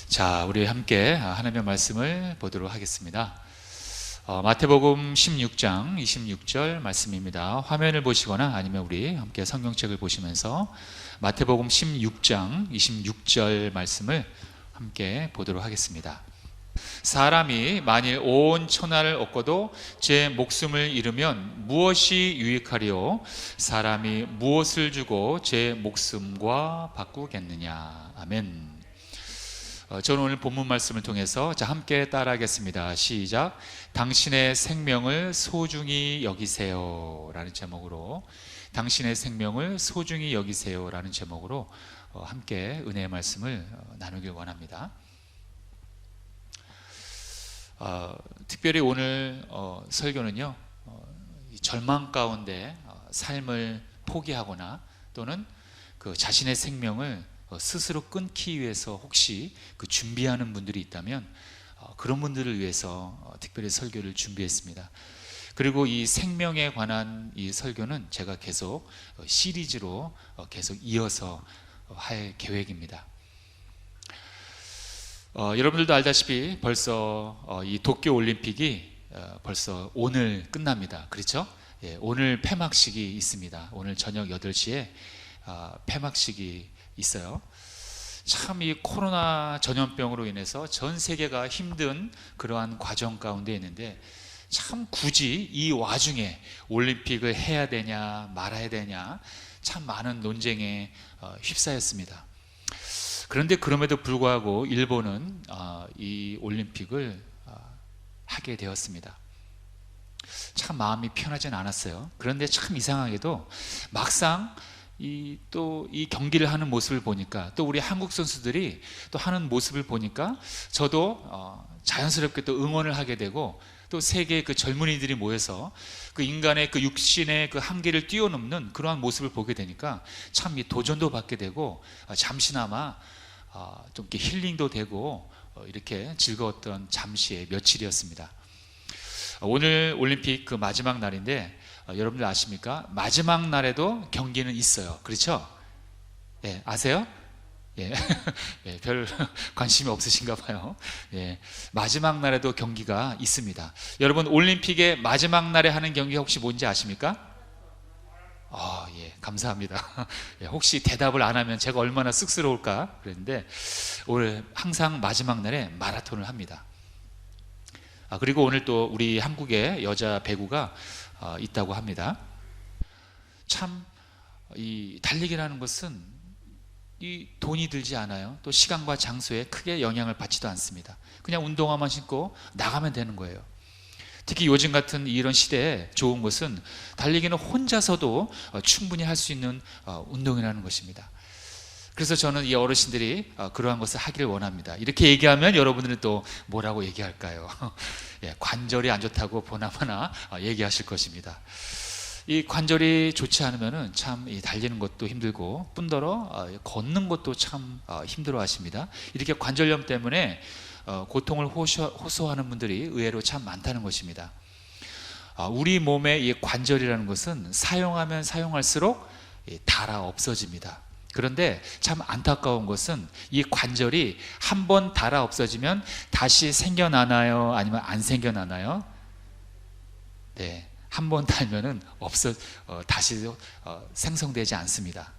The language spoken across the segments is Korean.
자, 우리 함께 하나님의 말씀을 보도록 하겠습니다. 마태복음 16장 26절 말씀입니다. 화면을 보시거나 아니면 우리 함께 성경책을 보시면서 마태복음 16장 26절 말씀을 함께 보도록 하겠습니다. 사람이 만일 온 천하를 얻고도 제 목숨을 잃으면 무엇이 유익하리요? 사람이 무엇을 주고 제 목숨과 바꾸겠느냐? 아멘. 저는 오늘 본문 말씀을 통해서 함께 따라하겠습니다. 시작. 당신의 생명을 소중히 여기세요 라는 제목으로, 당신의 생명을 소중히 여기세요 라는 제목으로 함께 은혜의 말씀을 나누길 원합니다. 특별히 오늘 설교는요, 절망 가운데 삶을 포기하거나 또는 그 자신의 생명을 스스로 끊기 위해서 혹시 준비하는 분들이 있다면 그런 분들을 위해서 특별히 설교를 준비했습니다. 그리고 이 생명에 관한 이 설교는 제가 계속 시리즈로 계속 이어서 할 계획입니다. 여러분들도 알다시피 벌써 이 도쿄 올림픽이 벌써 오늘 끝납니다. 그렇죠? 예, 오늘 폐막식이 있습니다. 오늘 저녁 8시에 폐막식이 있어요. 참 이 코로나 전염병으로 인해서 전 세계가 힘든 그러한 과정 가운데 있는데, 참 굳이 이 와중에 올림픽을 해야 되냐 말아야 되냐 참 많은 논쟁에 휩싸였습니다. 그런데 그럼에도 불구하고 일본은 이 올림픽을 하게 되었습니다. 참 마음이 편하진 않았어요. 그런데 참 이상하게도 막상 이 경기를 하는 모습을 보니까, 또 우리 한국 선수들이 또 하는 모습을 보니까 저도 자연스럽게 또 응원을 하게 되고, 또 세계의 그 젊은이들이 모여서 그 인간의 그 육신의 그 한계를 뛰어넘는 그러한 모습을 보게 되니까 참 이 도전도 받게 되고, 잠시나마 좀 이렇게 힐링도 되고, 이렇게 즐거웠던 잠시의 며칠이었습니다. 오늘 올림픽 그 마지막 날인데, 여러분들 아십니까? 마지막 날에도 경기는 있어요. 그렇죠? 예, 아세요? 예, 예, 별 관심이 없으신가 봐요. 예, 마지막 날에도 경기가 있습니다. 여러분, 올림픽의 마지막 날에 하는 경기가 혹시 뭔지 아십니까? 예, 감사합니다. 예, 혹시 대답을 안 하면 제가 얼마나 쑥스러울까 그랬는데, 오늘 항상 마지막 날에 마라톤을 합니다. 그리고 오늘 또 우리 한국의 여자 배구가 있다고 합니다. 참 이 달리기라는 것은 이 돈이 들지 않아요. 또 시간과 장소에 크게 영향을 받지도 않습니다. 그냥 운동화만 신고 나가면 되는 거예요. 특히 요즘 같은 이런 시대에 좋은 것은 달리기는 혼자서도 충분히 할 수 있는 운동이라는 것입니다. 그래서 저는 이 어르신들이 그러한 것을 하기를 원합니다. 이렇게 얘기하면 여러분들은 또 뭐라고 얘기할까요? 예, 관절이 안 좋다고 보나마나 얘기하실 것입니다. 이 관절이 좋지 않으면 참 달리는 것도 힘들고, 뿐더러 걷는 것도 참 힘들어 하십니다. 이렇게 관절염 때문에 고통을 호소하는 분들이 의외로 참 많다는 것입니다. 우리 몸의 이 관절이라는 것은 사용하면 사용할수록 닳아 없어집니다. 그런데 참 안타까운 것은 이 관절이 한번 닳아 없어지면 다시 생겨나나요? 아니면 안 생겨나나요? 네, 한번 닳으면은 다시 생성되지 않습니다.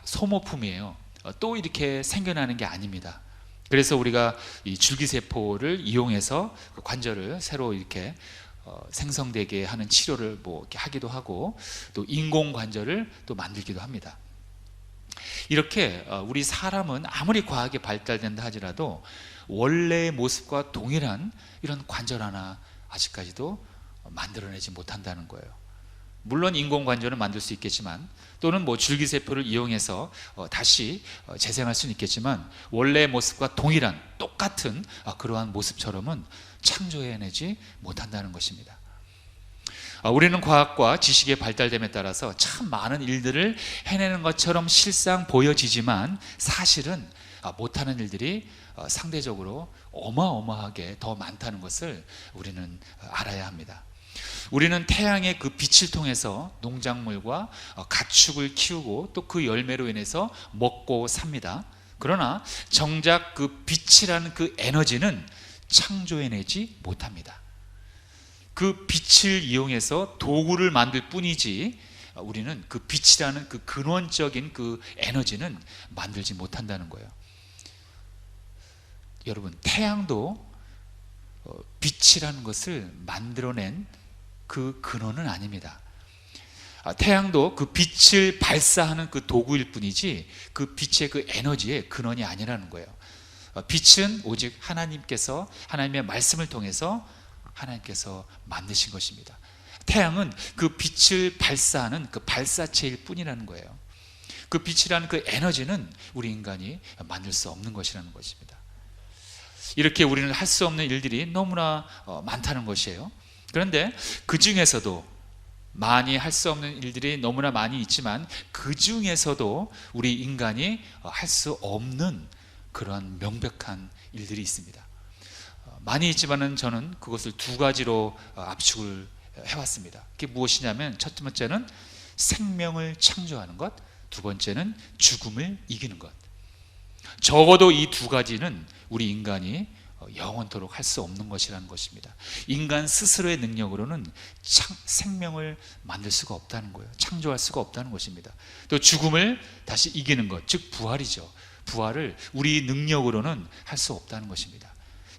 소모품이에요. 또 이렇게 생겨나는 게 아닙니다. 그래서 우리가 이 줄기세포를 이용해서 그 관절을 새로 이렇게 생성되게 하는 치료를 이렇게 하기도 하고, 또 인공관절을 또 만들기도 합니다. 이렇게 우리 사람은 아무리 과학이 발달된다 하더라도 원래의 모습과 동일한 이런 관절 하나 아직까지도 만들어내지 못한다는 거예요. 물론 인공관절은 만들 수 있겠지만, 또는 줄기세포를 이용해서 다시 재생할 수는 있겠지만, 원래의 모습과 동일한 똑같은 그러한 모습처럼은 창조해내지 못한다는 것입니다. 우리는 과학과 지식의 발달됨에 따라서 참 많은 일들을 해내는 것처럼 실상 보여지지만, 사실은 못하는 일들이 상대적으로 어마어마하게 더 많다는 것을 우리는 알아야 합니다. 우리는 태양의 그 빛을 통해서 농작물과 가축을 키우고 또 그 열매로 인해서 먹고 삽니다. 그러나 정작 그 빛이라는 그 에너지는 창조해내지 못합니다. 그 빛을 이용해서 도구를 만들 뿐이지 우리는 그 빛이라는 그 근원적인 그 에너지는 만들지 못한다는 거예요. 여러분, 태양도 빛이라는 것을 만들어낸 그 근원은 아닙니다. 태양도 그 빛을 발사하는 그 도구일 뿐이지 그 빛의 그 에너지의 근원이 아니라는 거예요. 빛은 오직 하나님의 말씀을 통해서 하나님께서 만드신 것입니다. 태양은 그 빛을 발사하는 그 발사체일 뿐이라는 거예요. 그 빛이라는 그 에너지는 우리 인간이 만들 수 없는 것이라는 것입니다. 이렇게 우리는 할 수 없는 일들이 너무나 많다는 것이에요. 그런데 그 중에서도 많이 할 수 없는 일들이 너무나 많이 있지만 그 중에서도 우리 인간이 할 수 없는 그런 명백한 일들이 있습니다. 많이 있지만은 저는 그것을 두 가지로 압축을 해왔습니다. 그게 무엇이냐면 첫 번째는 생명을 창조하는 것, 두 번째는 죽음을 이기는 것. 적어도 이 두 가지는 우리 인간이 영원토록 할 수 없는 것이라는 것입니다. 인간 스스로의 능력으로는 생명을 만들 수가 없다는 거예요. 창조할 수가 없다는 것입니다. 또 죽음을 다시 이기는 것, 즉 부활이죠. 부활을 우리 능력으로는 할 수 없다는 것입니다.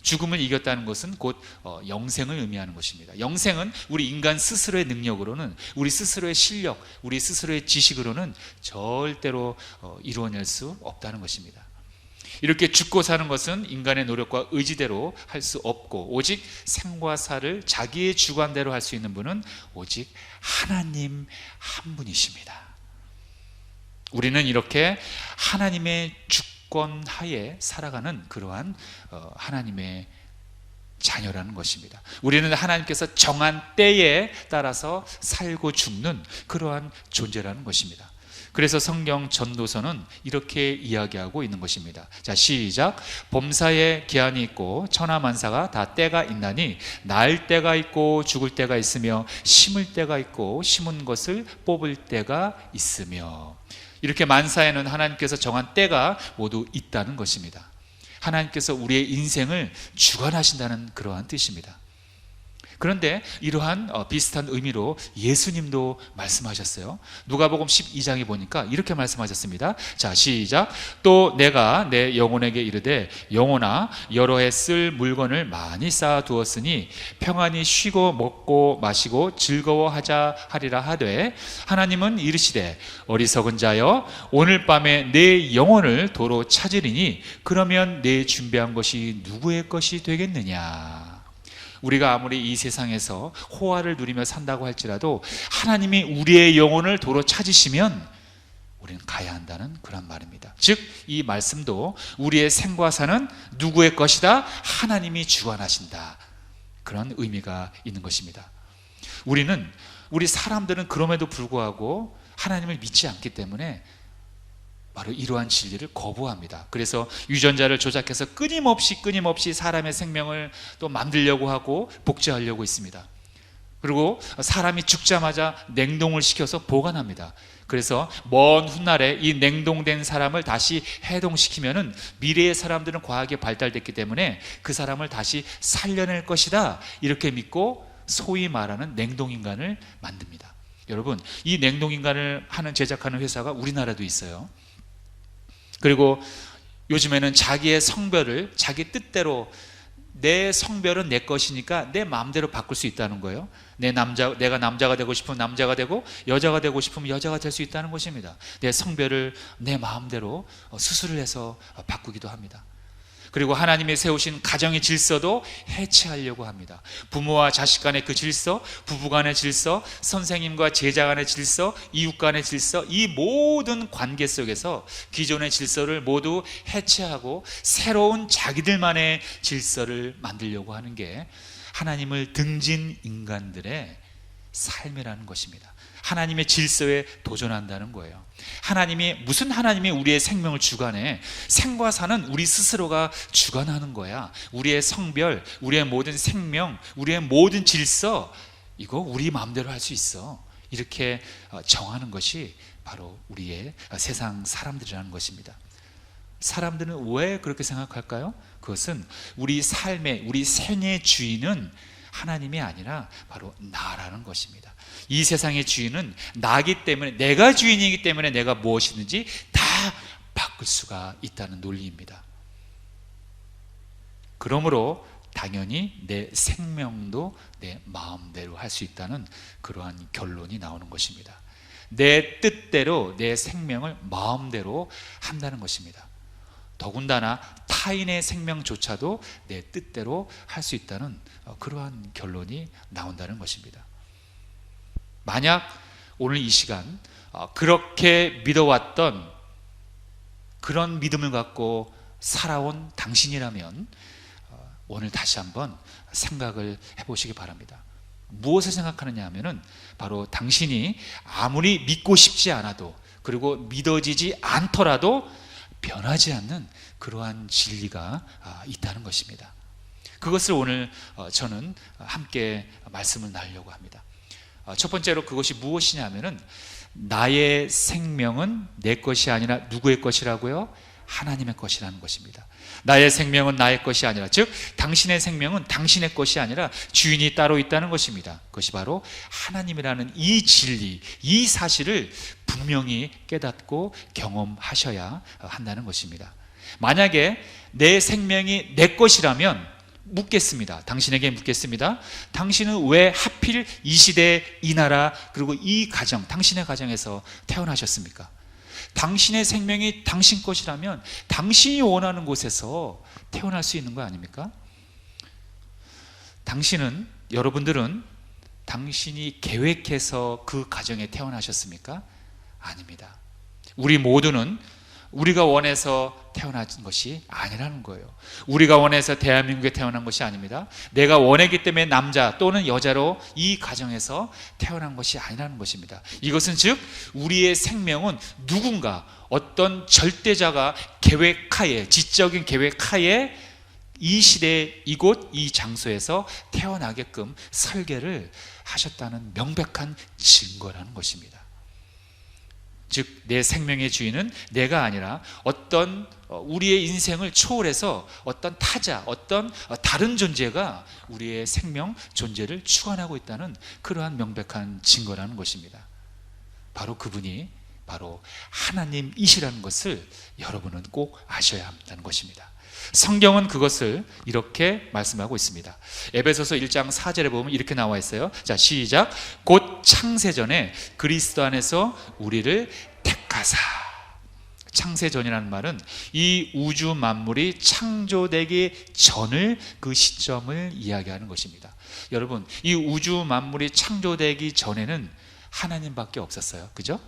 죽음을 이겼다는 것은 곧 영생을 의미하는 것입니다. 영생은 우리 인간 스스로의 능력으로는, 우리 스스로의 실력, 우리 스스로의 지식으로는 절대로 이루어낼 수 없다는 것입니다. 이렇게 죽고 사는 것은 인간의 노력과 의지대로 할 수 없고 오직 생과 사를 자기의 주관대로 할 수 있는 분은 오직 하나님 한 분이십니다. 우리는 이렇게 하나님의 주권 하에 살아가는 그러한 하나님의 자녀라는 것입니다. 우리는 하나님께서 정한 때에 따라서 살고 죽는 그러한 존재라는 것입니다. 그래서 성경 전도서는 이렇게 이야기하고 있는 것입니다. 자, 시작. 범사에 기한이 있고 천하만사가 다 때가 있나니 날 때가 있고 죽을 때가 있으며 심을 때가 있고 심은 것을 뽑을 때가 있으며, 이렇게 만사에는 하나님께서 정한 때가 모두 있다는 것입니다. 하나님께서 우리의 인생을 주관하신다는 그러한 뜻입니다. 그런데 이러한 비슷한 의미로 예수님도 말씀하셨어요. 누가복음 12장에 보니까 이렇게 말씀하셨습니다. 자, 시작. 또 내가 내 영혼에게 이르되 영혼아 여러 해 쓸 물건을 많이 쌓아두었으니 평안히 쉬고 먹고 마시고 즐거워하자 하리라 하되, 하나님은 이르시되 어리석은 자여 오늘 밤에 내 영혼을 도로 찾으리니 그러면 내 준비한 것이 누구의 것이 되겠느냐. 우리가 아무리 이 세상에서 호화를 누리며 산다고 할지라도 하나님이 우리의 영혼을 도로 찾으시면 우리는 가야 한다는 그런 말입니다. 즉 이 말씀도 우리의 생과 사는 누구의 것이다? 하나님이 주관하신다, 그런 의미가 있는 것입니다. 우리 사람들은 그럼에도 불구하고 하나님을 믿지 않기 때문에 바로 이러한 진리를 거부합니다. 그래서 유전자를 조작해서 끊임없이 사람의 생명을 또 만들려고 하고 복제하려고 있습니다. 그리고 사람이 죽자마자 냉동을 시켜서 보관합니다. 그래서 먼 훗날에 이 냉동된 사람을 다시 해동시키면은 미래의 사람들은 과학이 발달됐기 때문에 그 사람을 다시 살려낼 것이다, 이렇게 믿고 소위 말하는 냉동인간을 만듭니다. 여러분, 이 냉동인간을 제작하는 회사가 우리나라도 있어요. 그리고 요즘에는 자기의 성별을 자기 뜻대로, 내 성별은 내 것이니까 내 마음대로 바꿀 수 있다는 거예요. 내가 남자가 되고 싶으면 남자가 되고 여자가 되고 싶으면 여자가 될 수 있다는 것입니다. 내 성별을 내 마음대로 수술을 해서 바꾸기도 합니다. 그리고 하나님이 세우신 가정의 질서도 해체하려고 합니다. 부모와 자식 간의 그 질서, 부부 간의 질서, 선생님과 제자 간의 질서, 이웃 간의 질서, 이 모든 관계 속에서 기존의 질서를 모두 해체하고 새로운 자기들만의 질서를 만들려고 하는 게 하나님을 등진 인간들의 삶이라는 것입니다. 하나님의 질서에 도전한다는 거예요. 무슨 하나님이 우리의 생명을 주관해? 생과 사는 우리 스스로가 주관하는 거야. 우리의 성별, 우리의 모든 생명, 우리의 모든 질서, 이거 우리 마음대로 할 수 있어, 이렇게 정하는 것이 바로 우리의 세상 사람들이라는 것입니다. 사람들은 왜 그렇게 생각할까요? 그것은 우리 삶의, 우리 생의 주인은 하나님이 아니라 바로 나라는 것입니다. 이 세상의 주인은 나기 때문에, 내가 주인이기 때문에 내가 무엇이든지 다 바꿀 수가 있다는 논리입니다. 그러므로 당연히 내 생명도 내 마음대로 할 수 있다는 그러한 결론이 나오는 것입니다. 내 뜻대로 내 생명을 마음대로 한다는 것입니다. 더군다나 타인의 생명조차도 내 뜻대로 할 수 있다는 그러한 결론이 나온다는 것입니다. 만약 오늘 이 시간 그렇게 믿어왔던 그런 믿음을 갖고 살아온 당신이라면 오늘 다시 한번 생각을 해보시기 바랍니다. 무엇을 생각하느냐 하면은 바로 당신이 아무리 믿고 싶지 않아도, 그리고 믿어지지 않더라도 변하지 않는 그러한 진리가 있다는 것입니다. 그것을 오늘 저는 함께 말씀을 나누려고 합니다. 첫 번째로 그것이 무엇이냐 하면은 나의 생명은 내 것이 아니라 누구의 것이라고요? 하나님의 것이라는 것입니다. 나의 생명은 나의 것이 아니라, 즉 당신의 생명은 당신의 것이 아니라 주인이 따로 있다는 것입니다. 그것이 바로 하나님이라는 이 진리, 이 사실을 분명히 깨닫고 경험하셔야 한다는 것입니다. 만약에 내 생명이 내 것이라면 묻겠습니다. 당신에게 묻겠습니다. 당신은 왜 하필 이 시대, 이 나라, 그리고 이 가정, 당신의 가정에서 태어나셨습니까? 당신의 생명이 당신 것이라면 당신이 원하는 곳에서 태어날 수 있는 거 아닙니까? 여러분들은 당신이 계획해서 그 가정에 태어나셨습니까? 아닙니다. 우리 모두는 우리가 원해서 태어난 것이 아니라는 거예요. 우리가 원해서 대한민국에 태어난 것이 아닙니다. 내가 원했기 때문에 남자 또는 여자로 이 가정에서 태어난 것이 아니라는 것입니다. 이것은 즉 우리의 생명은 누군가, 어떤 절대자가 계획하에, 지적인 계획하에 이 시대, 이곳, 이 장소에서 태어나게끔 설계를 하셨다는 명백한 증거라는 것입니다. 즉 내 생명의 주인은 내가 아니라 어떤 우리의 인생을 초월해서 어떤 타자, 어떤 다른 존재가 우리의 생명 존재를 주관하고 있다는 그러한 명백한 증거라는 것입니다. 바로 그분이 바로 하나님이시라는 것을 여러분은 꼭 아셔야 한다는 것입니다. 성경은 그것을 이렇게 말씀하고 있습니다. 에베소서 1장 4절에 보면 이렇게 나와 있어요. 자, 시작. 곧 창세전에 그리스도 안에서 우리를 택하사. 창세전이라는 말은 이 우주 만물이 창조되기 전을, 그 시점을 이야기하는 것입니다. 여러분, 이 우주 만물이 창조되기 전에는 하나님밖에 없었어요. 그죠?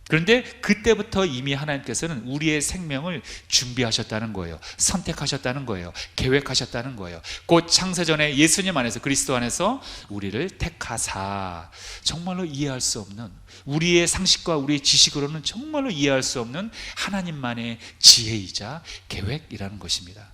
그런데 그때부터 이미 하나님께서는 우리의 생명을 준비하셨다는 거예요. 선택하셨다는 거예요. 계획하셨다는 거예요. 곧 창세전에 예수님 안에서, 그리스도 안에서 우리를 택하사. 정말로 이해할 수 없는, 우리의 상식과 우리의 지식으로는 정말로 이해할 수 없는 하나님만의 지혜이자 계획이라는 것입니다.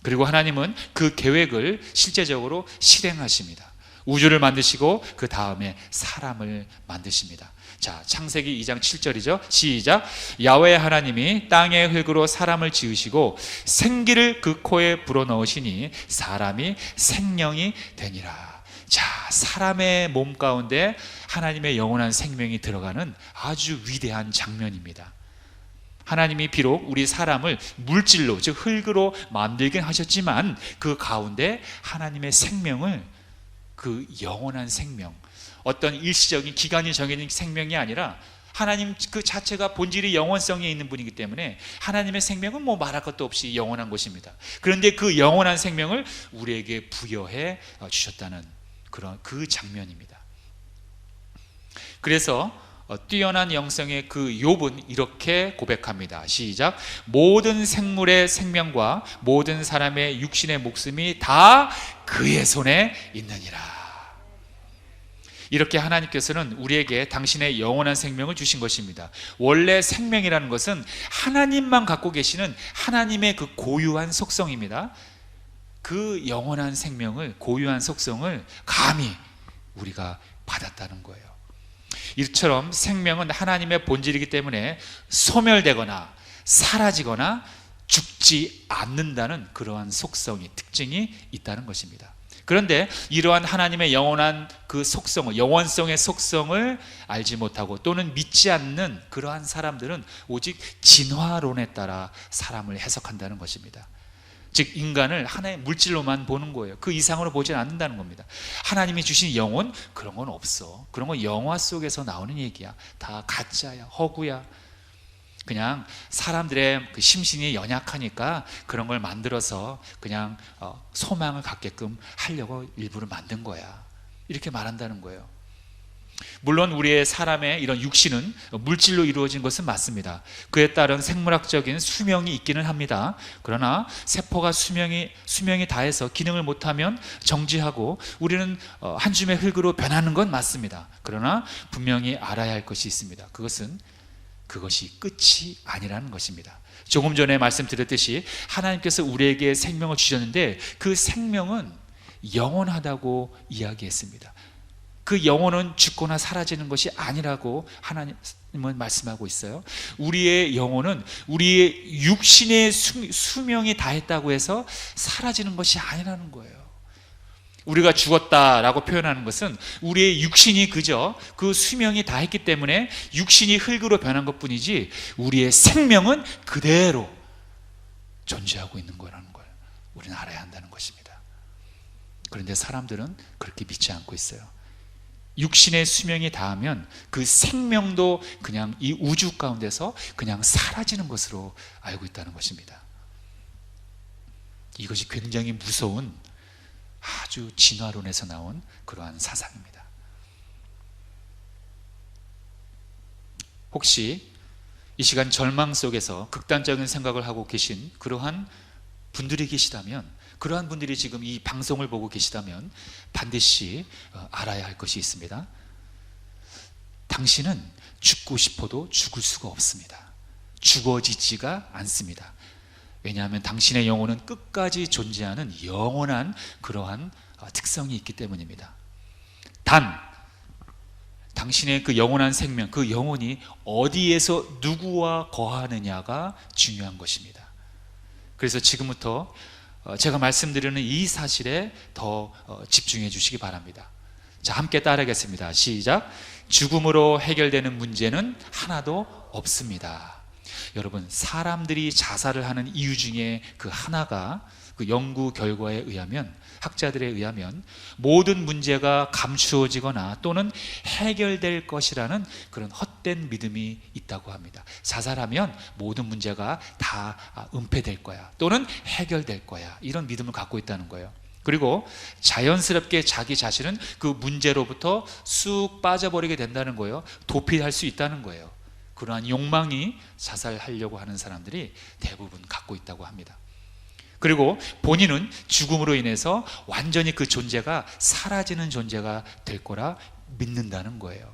그리고 하나님은 그 계획을 실제적으로 실행하십니다. 우주를 만드시고 그 다음에 사람을 만드십니다. 자, 창세기 2장 7절이죠. 시작. 야훼 하나님이 땅의 흙으로 사람을 지으시고 생기를 그 코에 불어넣으시니 사람이 생명이 되니라. 자, 사람의 몸 가운데 하나님의 영원한 생명이 들어가는 아주 위대한 장면입니다. 하나님이 비록 우리 사람을 물질로, 즉 흙으로 만들긴 하셨지만 그 가운데 하나님의 생명을, 그 영원한 생명, 어떤 일시적인 기간이 정해진 생명이 아니라 하나님 그 자체가 본질이 영원성에 있는 분이기 때문에 하나님의 생명은 뭐 말할 것도 없이 영원한 것입니다. 그런데 그 영원한 생명을 우리에게 부여해 주셨다는 그런 그 장면입니다. 그래서 뛰어난 영성의 그 욥은 이렇게 고백합니다. 시작. 모든 생물의 생명과 모든 사람의 육신의 목숨이 다 그의 손에 있느니라. 이렇게 하나님께서는 우리에게 당신의 영원한 생명을 주신 것입니다. 원래 생명이라는 것은 하나님만 갖고 계시는 하나님의 그 고유한 속성입니다. 그 영원한 생명을, 고유한 속성을 감히 우리가 받았다는 거예요. 이처럼 생명은 하나님의 본질이기 때문에 소멸되거나 사라지거나 죽지 않는다는 그러한 속성이, 특징이 있다는 것입니다. 그런데 이러한 하나님의 영원한 그 속성을, 영원성의 속성을 알지 못하고 또는 믿지 않는 그러한 사람들은 오직 진화론에 따라 사람을 해석한다는 것입니다. 즉 인간을 하나의 물질로만 보는 거예요. 그 이상으로 보지 않는다는 겁니다. 하나님이 주신 영혼, 그런 건 없어. 그런 건 영화 속에서 나오는 얘기야. 다 가짜야, 허구야. 그냥 사람들의 그 심신이 연약하니까 그런 걸 만들어서 그냥 소망을 갖게끔 하려고 일부러 만든 거야. 이렇게 말한다는 거예요. 물론 우리의 사람의 이런 육신은 물질로 이루어진 것은 맞습니다. 그에 따른 생물학적인 수명이 있기는 합니다. 그러나 세포가 수명이 다해서 기능을 못하면 정지하고 우리는 한 줌의 흙으로 변하는 건 맞습니다. 그러나 분명히 알아야 할 것이 있습니다. 그것이 끝이 아니라는 것입니다. 조금 전에 말씀드렸듯이 하나님께서 우리에게 생명을 주셨는데 그 생명은 영원하다고 이야기했습니다. 그 영혼은 죽거나 사라지는 것이 아니라고 하나님은 말씀하고 있어요. 우리의 영혼은 우리의 육신의 수명이 다했다고 해서 사라지는 것이 아니라는 거예요. 우리가 죽었다라고 표현하는 것은 우리의 육신이 그저 그 수명이 다했기 때문에 육신이 흙으로 변한 것뿐이지 우리의 생명은 그대로 존재하고 있는 거라는 걸 우리는 알아야 한다는 것입니다. 그런데 사람들은 그렇게 믿지 않고 있어요. 육신의 수명이 다하면 그 생명도 그냥 이 우주 가운데서 그냥 사라지는 것으로 알고 있다는 것입니다. 이것이 굉장히 무서운 아주 진화론에서 나온 그러한 사상입니다. 혹시 이 시간 절망 속에서 극단적인 생각을 하고 계신 그러한 분들이 계시다면, 그러한 분들이 지금 이 방송을 보고 계시다면 반드시 알아야 할 것이 있습니다. 당신은 죽고 싶어도 죽을 수가 없습니다. 죽어지지가 않습니다. 왜냐하면 당신의 영혼은 끝까지 존재하는 영원한 그러한 특성이 있기 때문입니다. 단 당신의 그 영원한 생명, 그 영혼이 어디에서 누구와 거하느냐가 중요한 것입니다. 그래서 지금부터 제가 말씀드리는 이 사실에 더 집중해 주시기 바랍니다. 자, 함께 따라하겠습니다. 시작. 죽음으로 해결되는 문제는 하나도 없습니다. 여러분, 사람들이 자살을 하는 이유 중에 그 하나가, 그 연구 결과에 의하면, 학자들에 의하면 모든 문제가 감추어지거나 또는 해결될 것이라는 그런 헛된 믿음이 있다고 합니다. 자살하면 모든 문제가 다 은폐될 거야, 또는 해결될 거야, 이런 믿음을 갖고 있다는 거예요. 그리고 자연스럽게 자기 자신은 그 문제로부터 쑥 빠져버리게 된다는 거예요. 도피할 수 있다는 거예요. 그러한 욕망이 자살하려고 하는 사람들이 대부분 갖고 있다고 합니다. 그리고 본인은 죽음으로 인해서 완전히 그 존재가 사라지는 존재가 될 거라 믿는다는 거예요.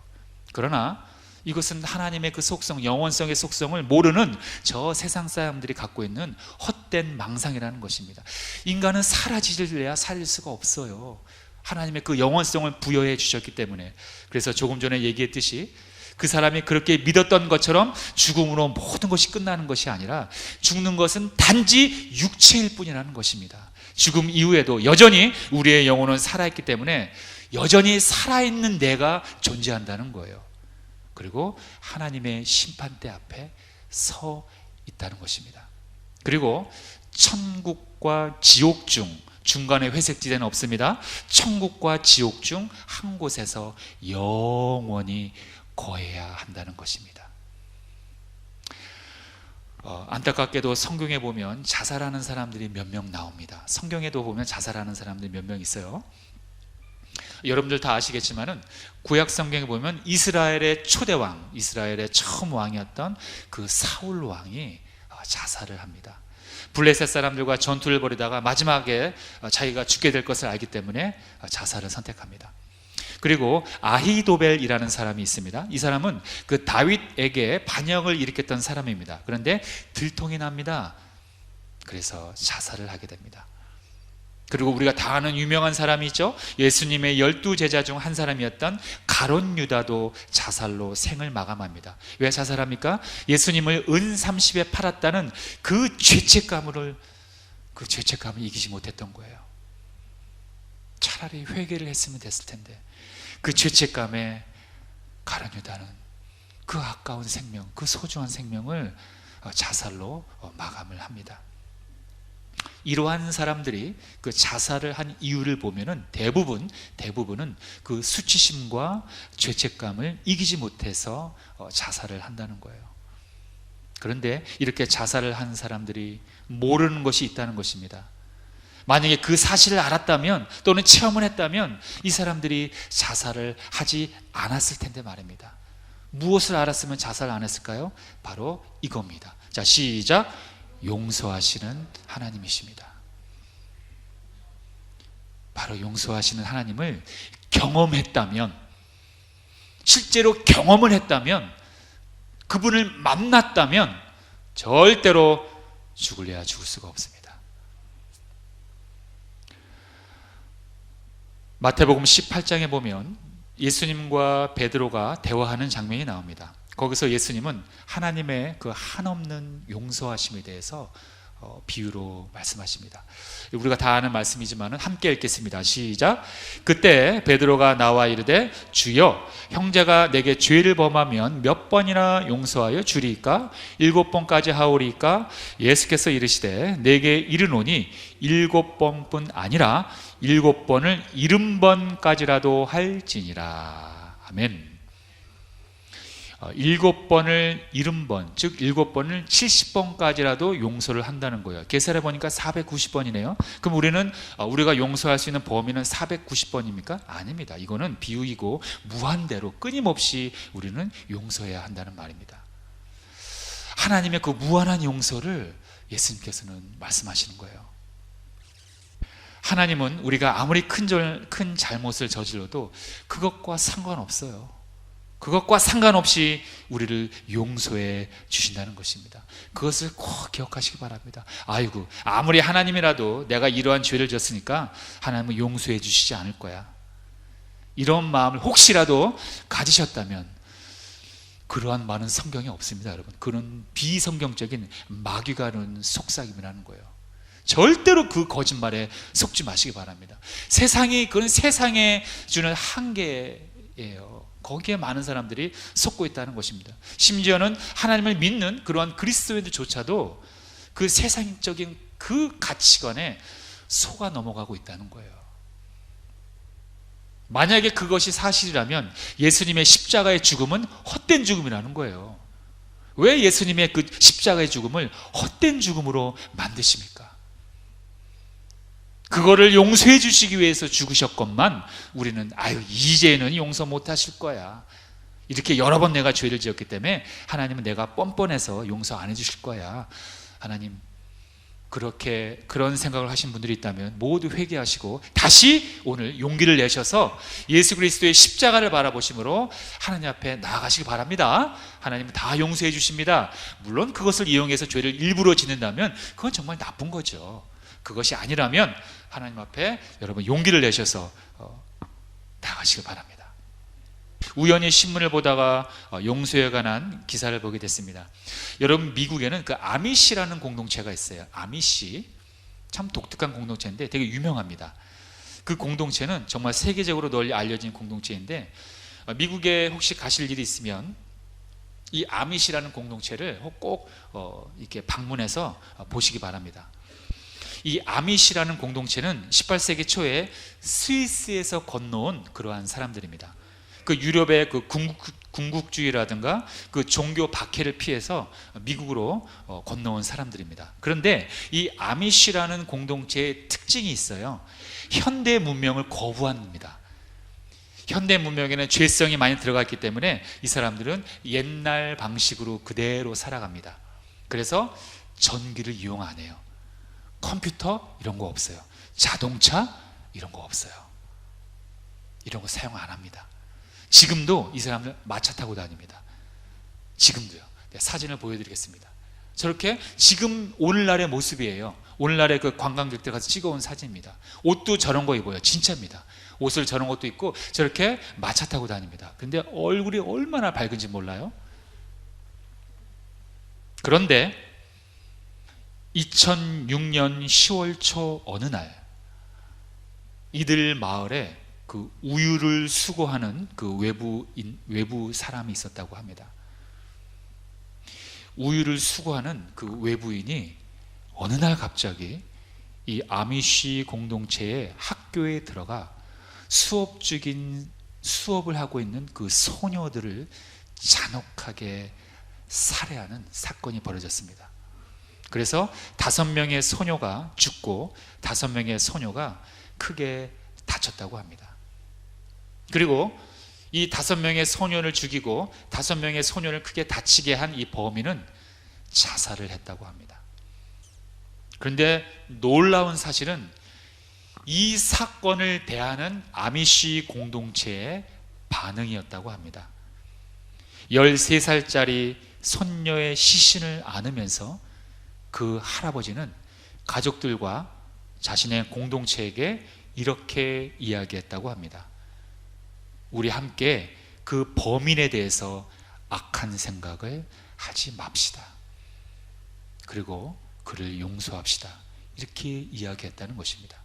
그러나 이것은 하나님의 그 속성, 영원성의 속성을 모르는 저 세상 사람들이 갖고 있는 헛된 망상이라는 것입니다. 인간은 사라지려야 살릴 수가 없어요. 하나님의 그 영원성을 부여해 주셨기 때문에. 그래서 조금 전에 얘기했듯이 그 사람이 그렇게 믿었던 것처럼 죽음으로 모든 것이 끝나는 것이 아니라 죽는 것은 단지 육체일 뿐이라는 것입니다. 죽음 이후에도 여전히 우리의 영혼은 살아있기 때문에 여전히 살아있는 내가 존재한다는 거예요. 그리고 하나님의 심판대 앞에 서 있다는 것입니다. 그리고 천국과 지옥 중 중간에 회색지대는 없습니다. 천국과 지옥 중 한 곳에서 영원히 거해야 한다는 것입니다. 안타깝게도 성경에 보면 자살하는 사람들이 몇 명 나옵니다. 성경에도 보면 자살하는 사람들이 몇 명 있어요. 여러분들 다 아시겠지만은 구약 성경에 보면 이스라엘의 초대왕, 이스라엘의 처음 왕이었던 그 사울 왕이 자살을 합니다. 블레셋 사람들과 전투를 벌이다가 마지막에 자기가 죽게 될 것을 알기 때문에 자살을 선택합니다. 그리고 아히도벨이라는 사람이 있습니다. 이 사람은 그 다윗에게 반역을 일으켰던 사람입니다. 그런데 들통이 납니다. 그래서 자살을 하게 됩니다. 그리고 우리가 다 아는 유명한 사람이 있죠. 예수님의 12제자 중 한 사람이었던 가룟 유다도 자살로 생을 마감합니다. 왜 자살합니까? 예수님을 은 30에 팔았다는 그 죄책감을 이기지 못했던 거예요. 차라리 회개를 했으면 됐을 텐데, 그 죄책감에 가룟 유다는 그 아까운 생명, 그 소중한 생명을 자살로 마감을 합니다. 이러한 사람들이 그 자살을 한 이유를 보면은 대부분은 그 수치심과 죄책감을 이기지 못해서 자살을 한다는 거예요. 그런데 이렇게 자살을 한 사람들이 모르는 것이 있다는 것입니다. 만약에 그 사실을 알았다면, 또는 체험을 했다면 이 사람들이 자살을 하지 않았을 텐데 말입니다. 무엇을 알았으면 자살을 안 했을까요? 바로 이겁니다. 자, 시작. 용서하시는 하나님이십니다. 바로 용서하시는 하나님을 경험했다면, 실제로 경험을 했다면, 그분을 만났다면 절대로 죽을래야 죽을 수가 없습니다. 마태복음 18장에 보면 예수님과 베드로가 대화하는 장면이 나옵니다. 거기서 예수님은 하나님의 그 한없는 용서하심에 대해서 비유로 말씀하십니다. 우리가 다 아는 말씀이지만 함께 읽겠습니다. 시작. 그때 베드로가 나와 이르되 주여, 형제가 내게 죄를 범하면 몇 번이나 용서하여 주리이까? 7번까지 하오리이까? 예수께서 이르시되 내게 이르노니 7번뿐 아니라 7번을 70번까지라도 할지니라. 아멘. 7번을 70번, 즉 7번을 70번까지라도 용서를 한다는 거예요. 계산해 보니까 490번이네요. 그럼 우리가 용서할 수 있는 범위는 490번입니까? 아닙니다. 이거는 비유이고 무한대로 끊임없이 우리는 용서해야 한다는 말입니다. 하나님의 그 무한한 용서를 예수님께서는 말씀하시는 거예요. 하나님은 우리가 아무리 큰 잘못을 저질러도 그것과 상관없어요. 그것과 상관없이 우리를 용서해 주신다는 것입니다. 그것을 꼭 기억하시기 바랍니다. 아이고, 아무리 하나님이라도 내가 이러한 죄를 졌으니까 하나님은 용서해 주시지 않을 거야, 이런 마음을 혹시라도 가지셨다면 그러한 말은 성경에 없습니다. 여러분, 그런 비성경적인 마귀가 하는 속삭임이라는 거예요. 절대로 그 거짓말에 속지 마시기 바랍니다. 그건 세상에 주는 한계예요. 거기에 많은 사람들이 속고 있다는 것입니다. 심지어는 하나님을 믿는 그러한 그리스도인들조차도 그 세상적인 그 가치관에 속아 넘어가고 있다는 거예요. 만약에 그것이 사실이라면 예수님의 십자가의 죽음은 헛된 죽음이라는 거예요. 왜 예수님의 그 십자가의 죽음을 헛된 죽음으로 만드십니까? 그거를 용서해 주시기 위해서 죽으셨건만 우리는 이제는 용서 못 하실 거야, 이렇게 여러 번 내가 죄를 지었기 때문에 하나님은 내가 뻔뻔해서 용서 안 해주실 거야, 하나님, 그런 생각을 하신 분들이 있다면 모두 회개하시고 다시 오늘 용기를 내셔서 예수 그리스도의 십자가를 바라보심으로 하나님 앞에 나아가시기 바랍니다. 하나님은 다 용서해 주십니다. 물론 그것을 이용해서 죄를 일부러 짓는다면 그건 정말 나쁜 거죠. 그것이 아니라면 하나님 앞에 여러분 용기를 내셔서 나가시길 바랍니다. 우연히 신문을 보다가 용서에 관한 기사를 보게 됐습니다. 여러분, 미국에는 그 아미시라는 공동체가 있어요. 아미시, 참 독특한 공동체인데 되게 유명합니다. 그 공동체는 정말 세계적으로 널리 알려진 공동체인데, 미국에 혹시 가실 일이 있으면 이 아미시라는 공동체를 꼭 이렇게 방문해서 보시기 바랍니다. 이 아미시라는 공동체는 18세기 초에 스위스에서 건너온 그러한 사람들입니다. 그 유럽의 그 군국주의라든가 그 종교 박해를 피해서 미국으로 건너온 사람들입니다. 그런데 이 아미시라는 공동체의 특징이 있어요. 현대 문명을 거부합니다. 현대 문명에는 죄성이 많이 들어가 있기 때문에 이 사람들은 옛날 방식으로 그대로 살아갑니다. 그래서 전기를 이용 안 해요. 컴퓨터 이런 거 없어요. 자동차 이런 거 없어요. 이런 거 사용 안 합니다. 지금도 이 사람들 마차 타고 다닙니다. 지금도요. 사진을 보여드리겠습니다. 저렇게 지금 오늘날의 모습이에요. 오늘날의 그 관광객들 가서 찍어온 사진입니다. 옷도 저런 거 입어요. 진짜입니다. 옷을 저런 것도 입고 저렇게 마차 타고 다닙니다. 근데 얼굴이 얼마나 밝은지 몰라요? 그런데 2006년 10월 초 어느 날 이들 마을에 그 우유를 수거하는 그 외부 사람이 있었다고 합니다. 우유를 수거하는 그 외부인이 어느 날 갑자기 이 아미시 공동체의 학교에 들어가 수업을 하고 있는 그 소녀들을 잔혹하게 살해하는 사건이 벌어졌습니다. 그래서 5명의 소녀가 죽고 5명의 소녀가 크게 다쳤다고 합니다. 그리고 이 5명의 소년을 죽이고 5명의 소년을 크게 다치게 한 이 범인은 자살을 했다고 합니다. 그런데 놀라운 사실은 이 사건을 대하는 아미시 공동체의 반응이었다고 합니다. 13살짜리 손녀의 시신을 안으면서 그 할아버지는 가족들과 자신의 공동체에게 이렇게 이야기했다고 합니다. 우리 함께 그 범인에 대해서 악한 생각을 하지 맙시다. 그리고 그를 용서합시다. 이렇게 이야기했다는 것입니다.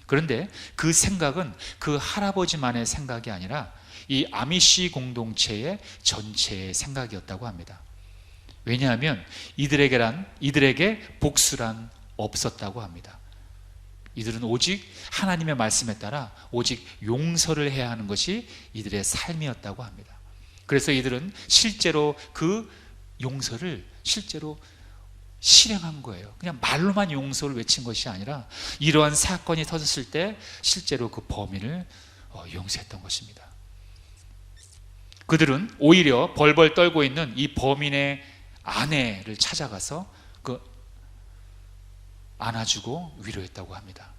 그런데 그 생각은 그 할아버지만의 생각이 아니라 이 아미시 공동체의 전체의 생각이었다고 합니다. 왜냐하면 이들에게 복수란 없었다고 합니다. 이들은 오직 하나님의 말씀에 따라 오직 용서를 해야 하는 것이 이들의 삶이었다고 합니다. 그래서 이들은 실제로 그 용서를 실제로 실행한 거예요. 그냥 말로만 용서를 외친 것이 아니라 이러한 사건이 터졌을 때 실제로 그 범인을 용서했던 것입니다. 그들은 오히려 벌벌 떨고 있는 이 범인의 아내를 찾아가서 그 안아주고 위로했다고 합니다.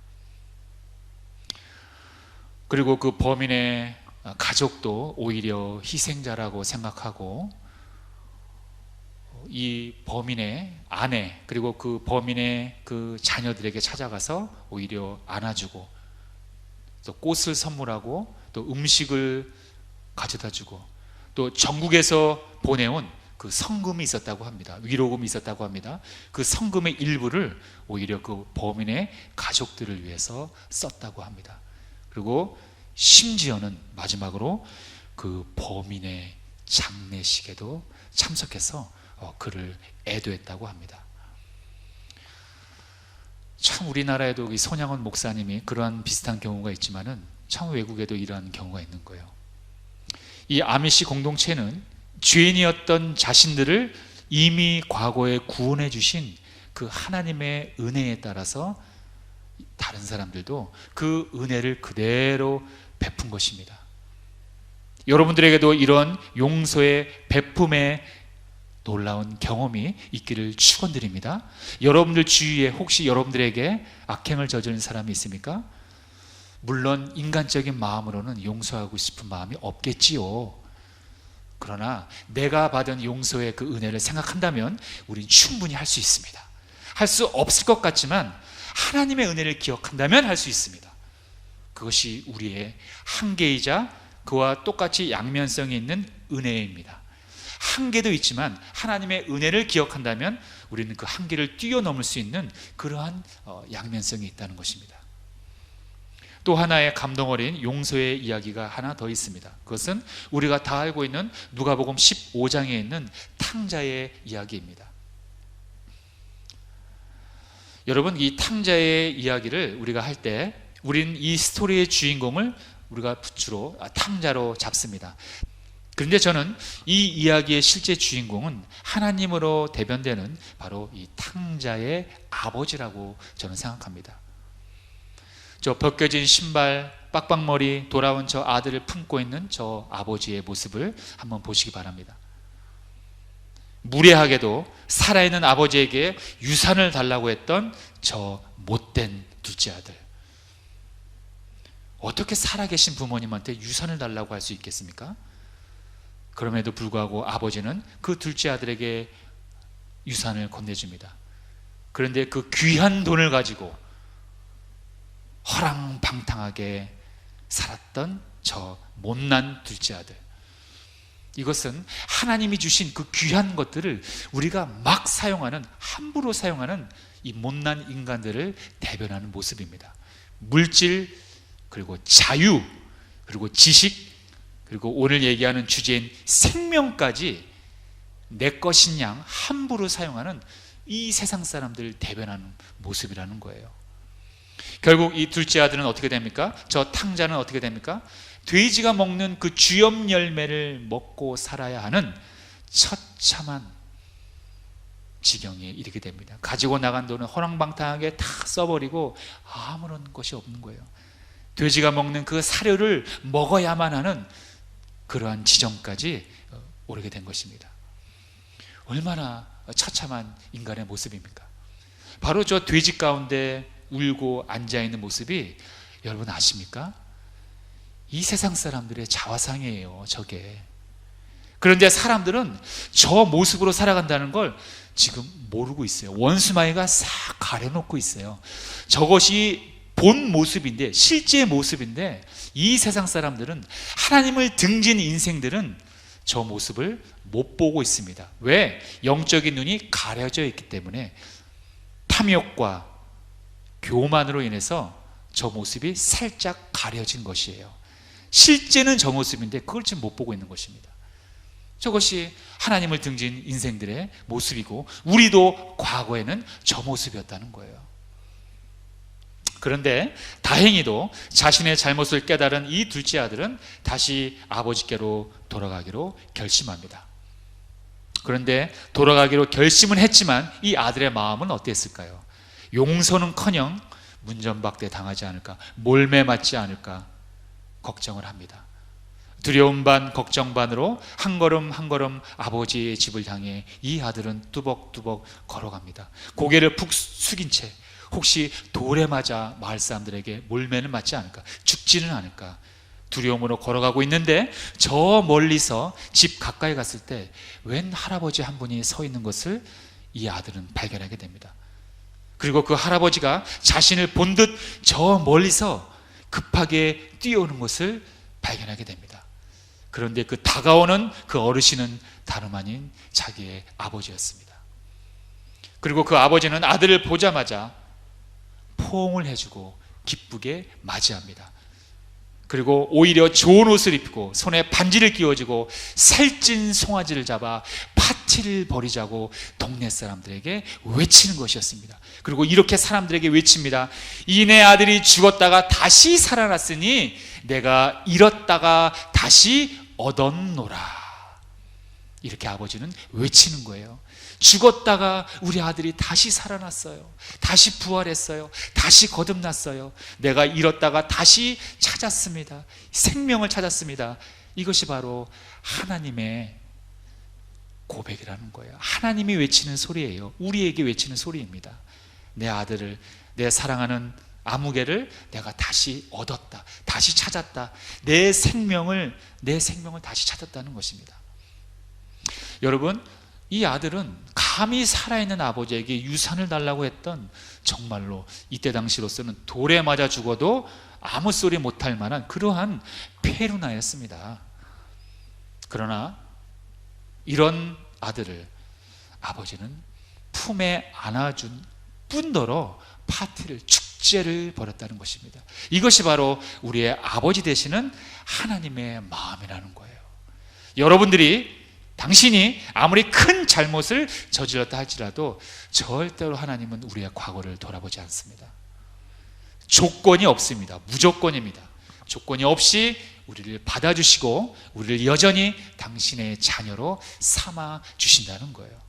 그리고 그 범인의 가족도 오히려 희생자라고 생각하고 이 범인의 아내 그리고 그 범인의 그 자녀들에게 찾아가서 오히려 안아주고 또 꽃을 선물하고 또 음식을 가져다주고 또 전국에서 보내온 그 성금이 있었다고 합니다. 위로금이 있었다고 합니다. 그 성금의 일부를 오히려 그 범인의 가족들을 위해서 썼다고 합니다. 그리고 심지어는 마지막으로 그 범인의 장례식에도 참석해서 그를 애도했다고 합니다. 참 우리나라에도 이 손양원 목사님이 그러한 비슷한 경우가 있지만은 참 외국에도 이러한 경우가 있는 거예요. 이 아미시 공동체는 죄인이었던 자신들을 이미 과거에 구원해 주신 그 하나님의 은혜에 따라서 다른 사람들도 그 은혜를 그대로 베푼 것입니다. 여러분들에게도 이런 용서의 베품의 놀라운 경험이 있기를 축원드립니다. 여러분들 주위에 혹시 여러분들에게 악행을 저지른 사람이 있습니까? 물론 인간적인 마음으로는 용서하고 싶은 마음이 없겠지요. 그러나 내가 받은 용서의 그 은혜를 생각한다면 우린 충분히 할 수 있습니다. 할 수 없을 것 같지만 하나님의 은혜를 기억한다면 할 수 있습니다. 그것이 우리의 한계이자 그와 똑같이 양면성이 있는 은혜입니다. 한계도 있지만 하나님의 은혜를 기억한다면 우리는 그 한계를 뛰어넘을 수 있는 그러한 양면성이 있다는 것입니다. 또 하나의 감동 어린 용서의 이야기가 하나 더 있습니다. 그것은 우리가 다 알고 있는 누가복음 15장에 있는 탕자의 이야기입니다. 여러분, 이 탕자의 이야기를 우리가 할 때 우리는 이 스토리의 주인공을 우리가 주로 탕자로 잡습니다. 그런데 저는 이 이야기의 실제 주인공은 하나님으로 대변되는 바로 이 탕자의 아버지라고 저는 생각합니다. 저 벗겨진 신발, 빡빡머리, 돌아온 저 아들을 품고 있는 저 아버지의 모습을 한번 보시기 바랍니다. 무례하게도 살아있는 아버지에게 유산을 달라고 했던 저 못된 둘째 아들. 어떻게 살아계신 부모님한테 유산을 달라고 할 수 있겠습니까? 그럼에도 불구하고 아버지는 그 둘째 아들에게 유산을 건네줍니다. 그런데 그 귀한 돈을 가지고 허랑방탕하게 살았던 저 못난 둘째 아들, 이것은 하나님이 주신 그 귀한 것들을 우리가 막 사용하는, 함부로 사용하는 이 못난 인간들을 대변하는 모습입니다. 물질, 그리고 자유, 그리고 지식, 그리고 오늘 얘기하는 주제인 생명까지 내 것인 양 함부로 사용하는 이 세상 사람들을 대변하는 모습이라는 거예요. 결국 이 둘째 아들은 어떻게 됩니까? 저 탕자는 어떻게 됩니까? 돼지가 먹는 그 주엽 열매를 먹고 살아야 하는 처참한 지경에 이르게 됩니다. 가지고 나간 돈은 허랑방탕하게 다 써버리고 아무런 것이 없는 거예요. 돼지가 먹는 그 사료를 먹어야만 하는 그러한 지점까지 오르게 된 것입니다. 얼마나 처참한 인간의 모습입니까? 바로 저 돼지 가운데 울고 앉아있는 모습이 여러분 아십니까? 이 세상 사람들의 자화상이에요, 저게. 그런데 사람들은 저 모습으로 살아간다는 걸 지금 모르고 있어요. 원수마이가 싹 가려놓고 있어요. 저것이 본 모습인데, 실제 모습인데, 이 세상 사람들은, 하나님을 등진 인생들은 저 모습을 못 보고 있습니다. 왜? 영적인 눈이 가려져 있기 때문에. 탐욕과 교만으로 인해서 저 모습이 살짝 가려진 것이에요. 실제는 저 모습인데 그걸 지금 못 보고 있는 것입니다. 저것이 하나님을 등진 인생들의 모습이고, 우리도 과거에는 저 모습이었다는 거예요. 그런데 다행히도 자신의 잘못을 깨달은 이 둘째 아들은 다시 아버지께로 돌아가기로 결심합니다. 그런데 돌아가기로 결심은 했지만 이 아들의 마음은 어땠을까요? 용서는커녕 문전박대 당하지 않을까, 몰매 맞지 않을까 걱정을 합니다. 두려움 반 걱정 반으로 한 걸음 한 걸음 아버지의 집을 향해 이 아들은 뚜벅뚜벅 걸어갑니다. 고개를 푹 숙인 채 혹시 돌에 맞아 마을 사람들에게 몰매는 맞지 않을까, 죽지는 않을까 두려움으로 걸어가고 있는데, 저 멀리서 집 가까이 갔을 때 웬 할아버지 한 분이 서 있는 것을 이 아들은 발견하게 됩니다. 그리고 그 할아버지가 자신을 본 듯 저 멀리서 급하게 뛰어오는 것을 발견하게 됩니다. 그런데 그 다가오는 그 어르신은 다름 아닌 자기의 아버지였습니다. 그리고 그 아버지는 아들을 보자마자 포옹을 해주고 기쁘게 맞이합니다. 그리고 오히려 좋은 옷을 입고 손에 반지를 끼워주고 살찐 송아지를 잡아 파티를 벌이자고 동네 사람들에게 외치는 것이었습니다. 그리고 이렇게 사람들에게 외칩니다. 이내 아들이 죽었다가 다시 살아났으니 내가 잃었다가 다시 얻었노라. 이렇게 아버지는 외치는 거예요. 죽었다가 우리 아들이 다시 살아났어요. 다시 부활했어요. 다시 거듭났어요. 내가 잃었다가 다시 찾았습니다. 생명을 찾았습니다. 이것이 바로 하나님의 고백이라는 거예요. 하나님이 외치는 소리예요. 우리에게 외치는 소리입니다. 내 아들을, 내 사랑하는 아무개를 내가 다시 얻었다, 다시 찾았다, 내 생명을 다시 찾았다는 것입니다. 여러분, 이 아들은 감히 살아있는 아버지에게 유산을 달라고 했던, 정말로 이때 당시로서는 돌에 맞아 죽어도 아무 소리 못할 만한 그러한 페루나였습니다. 그러나 이런 아들을 아버지는 품에 안아준 뿐더러 파티를, 축제를 벌였다는 것입니다. 이것이 바로 우리의 아버지 되시는 하나님의 마음이라는 거예요. 여러분들이, 당신이 아무리 큰 잘못을 저질렀다 할지라도 절대로 하나님은 우리의 과거를 돌아보지 않습니다. 조건이 없습니다. 무조건입니다. 조건이 없이 우리를 받아주시고 우리를 여전히 당신의 자녀로 삼아 주신다는 거예요.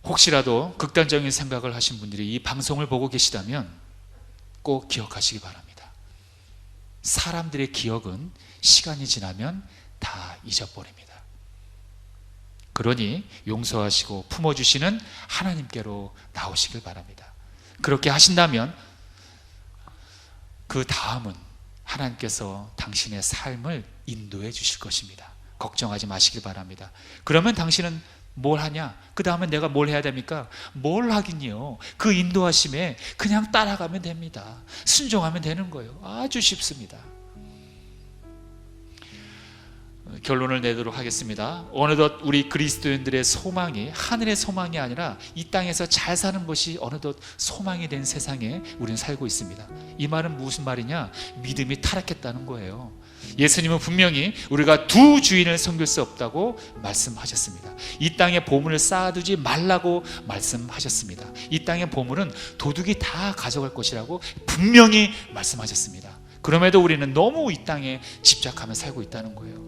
혹시라도 극단적인 생각을 하신 분들이 이 방송을 보고 계시다면 꼭 기억하시기 바랍니다. 사람들의 기억은 시간이 지나면 다 잊어버립니다. 그러니 용서하시고 품어주시는 하나님께로 나오시길 바랍니다. 그렇게 하신다면 그 다음은 하나님께서 당신의 삶을 인도해 주실 것입니다. 걱정하지 마시길 바랍니다. 그러면 당신은 뭘 하냐? 그 다음에 내가 뭘 해야 됩니까? 뭘 하긴요. 그 인도하심에 그냥 따라가면 됩니다. 순종하면 되는 거예요. 아주 쉽습니다. 결론을 내도록 하겠습니다. 어느덧 우리 그리스도인들의 소망이 하늘의 소망이 아니라 이 땅에서 잘 사는 것이 어느덧 소망이 된 세상에 우리는 살고 있습니다. 이 말은 무슨 말이냐? 믿음이 타락했다는 거예요. 예수님은 분명히 우리가 두 주인을 섬길 수 없다고 말씀하셨습니다. 이 땅에 보물을 쌓아두지 말라고 말씀하셨습니다. 이 땅의 보물은 도둑이 다 가져갈 것이라고 분명히 말씀하셨습니다. 그럼에도 우리는 너무 이 땅에 집착하며 살고 있다는 거예요.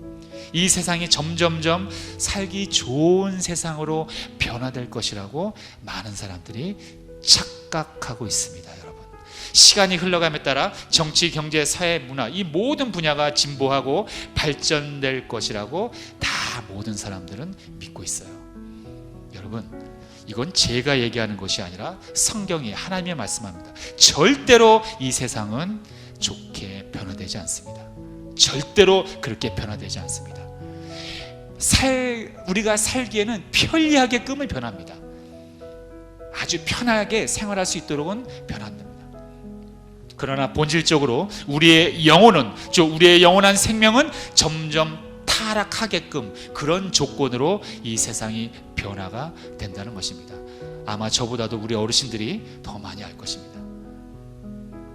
이 세상이 점점점 살기 좋은 세상으로 변화될 것이라고 많은 사람들이 착각하고 있습니다. 여러분, 시간이 흘러감에 따라 정치, 경제, 사회, 문화 이 모든 분야가 진보하고 발전될 것이라고 다 모든 사람들은 믿고 있어요. 여러분, 이건 제가 얘기하는 것이 아니라 성경이 하나님의 말씀합니다. 절대로 이 세상은 좋게 변화되지 않습니다. 절대로 그렇게 변화되지 않습니다. 우리가 살기에는 편리하게끔은 변합니다. 아주 편하게 생활할 수 있도록은 변합니다. 그러나 본질적으로 우리의 영혼은, 우리의 영원한 생명은 점점 타락하게끔 그런 조건으로 이 세상이 변화가 된다는 것입니다. 아마 저보다도 우리 어르신들이 더 많이 알 것입니다.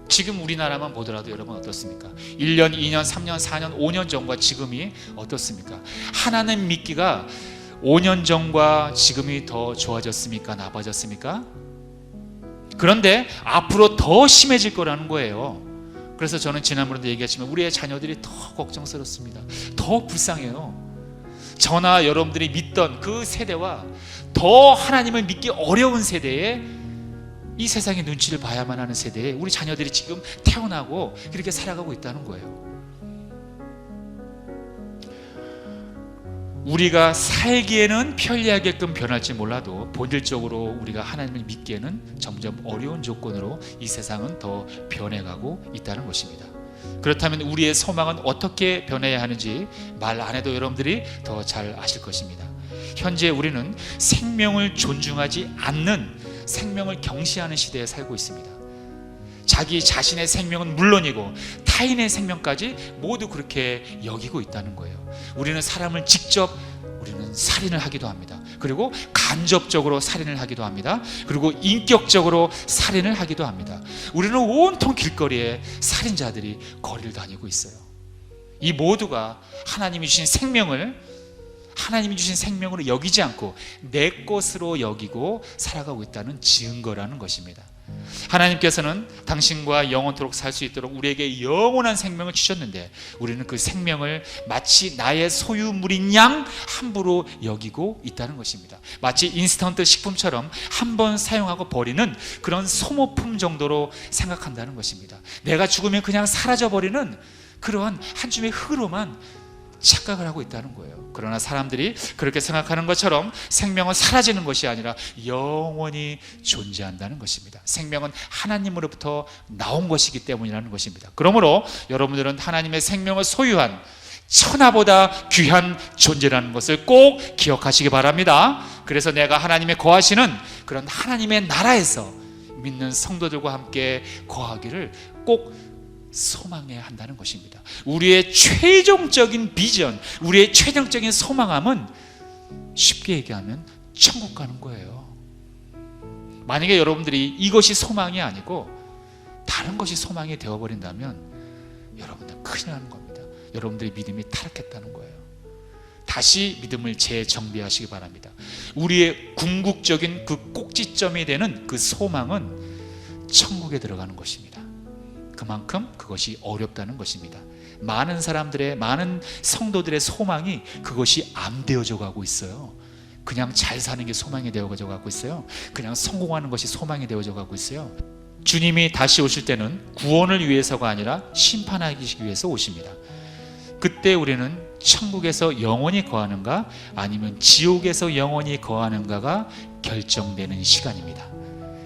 지금 우리나라만 보더라도 여러분 어떻습니까? 1년, 2년, 3년, 4년, 5년 전과 지금이 어떻습니까? 하나님 믿기가 5년 전과 지금이 더 좋아졌습니까? 나빠졌습니까? 그런데 앞으로 더 심해질 거라는 거예요. 그래서 저는 지난번에도 얘기했지만 우리의 자녀들이 더 걱정스럽습니다. 더 불쌍해요. 저나 여러분들이 믿던 그 세대와 더 하나님을 믿기 어려운 세대에 이 세상의 눈치를 봐야만 하는 세대에 우리 자녀들이 지금 태어나고 그렇게 살아가고 있다는 거예요. 우리가 살기에는 편리하게끔 변할지 몰라도 본질적으로 우리가 하나님을 믿기에는 점점 어려운 조건으로 이 세상은 더 변해가고 있다는 것입니다. 그렇다면 우리의 소망은 어떻게 변해야 하는지 말 안 해도 여러분들이 더 잘 아실 것입니다. 현재 우리는 생명을 존중하지 않는, 생명을 경시하는 시대에 살고 있습니다. 자기 자신의 생명은 물론이고 타인의 생명까지 모두 그렇게 여기고 있다는 거예요. 우리는 사람을 직접 살인을 하기도 합니다. 그리고 간접적으로 살인을 하기도 합니다. 그리고 인격적으로 살인을 하기도 합니다. 우리는 온통 길거리에 살인자들이 거리를 다니고 있어요. 이 모두가 하나님이 주신 생명으로 여기지 않고 내 것으로 여기고 살아가고 있다는 증거라는 것입니다. 하나님께서는 당신과 영원토록 살 수 있도록 우리에게 영원한 생명을 주셨는데 우리는 그 생명을 마치 나의 소유물인 양 함부로 여기고 있다는 것입니다. 마치 인스턴트 식품처럼 한 번 사용하고 버리는 그런 소모품 정도로 생각한다는 것입니다. 내가 죽으면 그냥 사라져버리는 그런 한 줌의 흙으로만 착각을 하고 있다는 거예요. 그러나 사람들이 그렇게 생각하는 것처럼 생명은 사라지는 것이 아니라 영원히 존재한다는 것입니다. 생명은 하나님으로부터 나온 것이기 때문이라는 것입니다. 그러므로 여러분들은 하나님의 생명을 소유한 천하보다 귀한 존재라는 것을 꼭 기억하시기 바랍니다. 그래서 내가 하나님의 거하시는 그런 하나님의 나라에서 믿는 성도들과 함께 거하기를 꼭 소망해야 한다는 것입니다. 우리의 최종적인 비전, 우리의 최종적인 소망함은 쉽게 얘기하면 천국 가는 거예요. 만약에 여러분들이 이것이 소망이 아니고 다른 것이 소망이 되어버린다면 여러분들 큰일 나는 겁니다. 여러분들의 믿음이 타락했다는 거예요. 다시 믿음을 재정비하시기 바랍니다. 우리의 궁극적인 그 꼭지점이 되는 그 소망은 천국에 들어가는 것입니다. 그만큼 그것이 어렵다는 것입니다. 많은 성도들의 소망이 그것이 안 되어져 가고 있어요. 그냥 잘 사는 게 소망이 되어져 가고 있어요. 그냥 성공하는 것이 소망이 되어져 가고 있어요. 주님이 다시 오실 때는 구원을 위해서가 아니라 심판하기 위해서 오십니다. 그때 우리는 천국에서 영원히 거하는가 아니면 지옥에서 영원히 거하는가가 결정되는 시간입니다.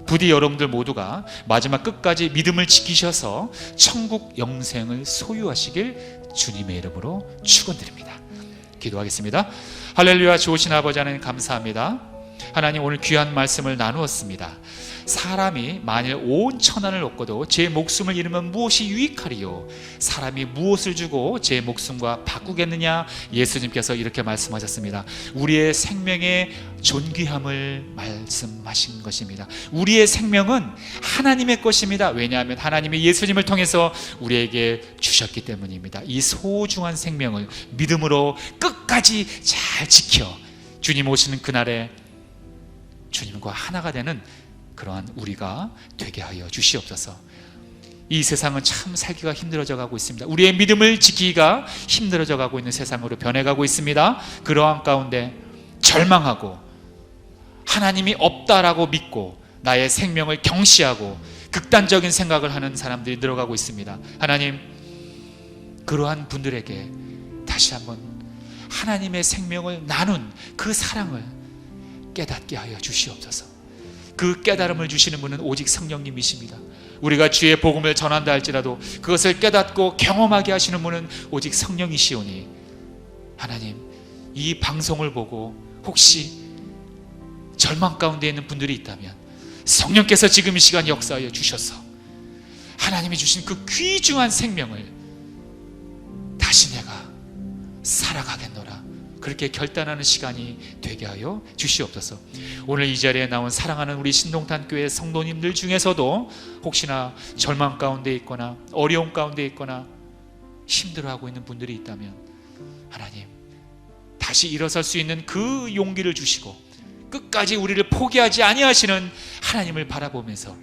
부디 여러분들 모두가 마지막 끝까지 믿음을 지키셔서 천국 영생을 소유하시길 주님의 이름으로 축원드립니다. 기도하겠습니다. 할렐루야. 좋으신 아버지 하나님 감사합니다. 하나님, 오늘 귀한 말씀을 나누었습니다. 사람이 만일 온 천하를 얻고도 제 목숨을 잃으면 무엇이 유익하리요? 사람이 무엇을 주고 제 목숨과 바꾸겠느냐? 예수님께서 이렇게 말씀하셨습니다. 우리의 생명의 존귀함을 말씀하신 것입니다. 우리의 생명은 하나님의 것입니다. 왜냐하면 하나님이 예수님을 통해서 우리에게 주셨기 때문입니다. 이 소중한 생명을 믿음으로 끝까지 잘 지켜 주님 오시는 그날에 주님과 하나가 되는 그러한 우리가 되게 하여 주시옵소서. 이 세상은 참 살기가 힘들어져 가고 있습니다. 우리의 믿음을 지키기가 힘들어져 가고 있는 세상으로 변해가고 있습니다. 그러한 가운데 절망하고 하나님이 없다라고 믿고 나의 생명을 경시하고 극단적인 생각을 하는 사람들이 늘어가고 있습니다. 하나님, 그러한 분들에게 다시 한번 하나님의 생명을 나눈 그 사랑을 깨닫게 하여 주시옵소서. 그 깨달음을 주시는 분은 오직 성령님이십니다. 우리가 주의 복음을 전한다 할지라도 그것을 깨닫고 경험하게 하시는 분은 오직 성령이시오니, 하나님, 이 방송을 보고 혹시 절망 가운데 있는 분들이 있다면 성령께서 지금 이 시간 역사하여 주셔서 하나님이 주신 그 귀중한 생명을 다시 내가 살아가겠노라, 그렇게 결단하는 시간이 되게 하여 주시옵소서. 오늘 이 자리에 나온 사랑하는 우리 신동탄교회 성도님들 중에서도 혹시나 절망 가운데 있거나 어려움 가운데 있거나 힘들어하고 있는 분들이 있다면 하나님, 다시 일어설 수 있는 그 용기를 주시고 끝까지 우리를 포기하지 아니하시는 하나님을 바라보면서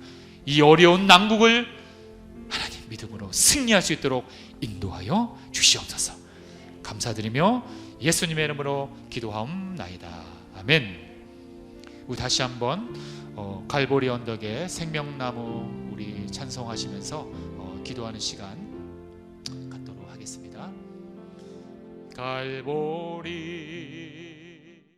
이 어려운 난국을 하나님 믿음으로 승리할 수 있도록 인도하여 주시옵소서. 감사드리며 예수님의 이름으로 기도하옵나이다. 아멘. 우리 다시 한번 갈보리 언덕의 생명나무 우리 찬송하시면서 기도하는 시간 갖도록 하겠습니다. 갈보리